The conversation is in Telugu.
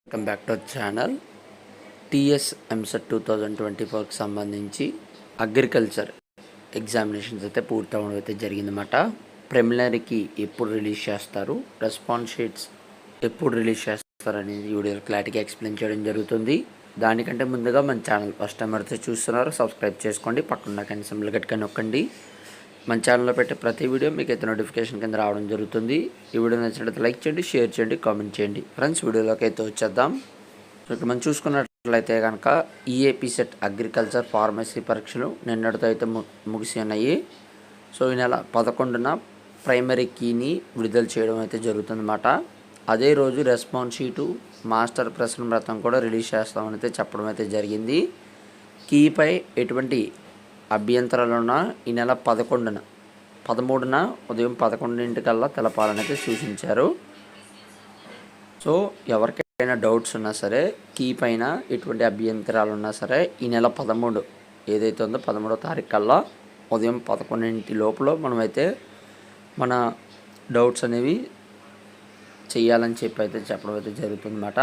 Welcome back to our channel. TS EAMCET 2024కి సంబంధించి అగ్రికల్చర్ ఎగ్జామినేషన్స్ అయితే పూర్తవడం అయితే జరిగిందన్నమాట. ప్రిలిమినరీకి ఎప్పుడు రిలీజ్ చేస్తారు, రెస్పాన్స్ షీట్స్ ఎప్పుడు రిలీజ్ చేస్తారు అనేది ఈ వీడియోలో క్లారిటీగా ఎక్స్ప్లెయిన్ చేయడం జరుగుతుంది. దానికంటే ముందుగా మన ఛానల్ ఫస్ట్ టైం అయితే చూస్తున్నారు, సబ్స్క్రైబ్ చేసుకోండి, పక్కన కానీ సింబల్ గట్టిగా నొక్కండి. మన ఛానల్లో పెట్టే ప్రతి వీడియో మీకు అయితే నోటిఫికేషన్ కింద రావడం జరుగుతుంది. ఈ వీడియో నచ్చినట్లయితే లైక్ చేయండి, షేర్ చేయండి, కామెంట్ చేయండి. ఫ్రెండ్స్, వీడియోలోకి అయితే వచ్చేద్దాం. ఇక్కడ మనం చూసుకున్నట్లయితే కనుక ఈఏపీ సెట్ అగ్రికల్చర్ ఫార్మసీ పరీక్షలు నిన్నటితో అయితే ముగిసి ఉన్నాయి. సో ఈ నెల 11న ప్రైమరీ కీని విడుదల చేయడం అయితే జరుగుతుందన్నమాట. అదే రోజు రెస్పాన్స్ షీటు, మాస్టర్ ప్రశ్న వ్రతం కూడా రిలీజ్ చేస్తామని అయితే చెప్పడం అయితే జరిగింది. కీపై ఎటువంటి అభ్యంతరాలున్న ఈ నెల 13న ఉదయం 11 తెలపాలని అయితే సూచించారు. సో ఎవరికైనా డౌట్స్ ఉన్నా సరే, కీ పైన ఎటువంటి అభ్యంతరాలు ఉన్నా సరే ఈ నెల 13 ఏదైతే ఉందో 13వ తారీఖు కల్లా ఉదయం 11 లోపల మనమైతే మన డౌట్స్ అనేవి చేయాలని చెప్పి అయితే చెప్పడం అయితే జరుగుతుందన్నమాట.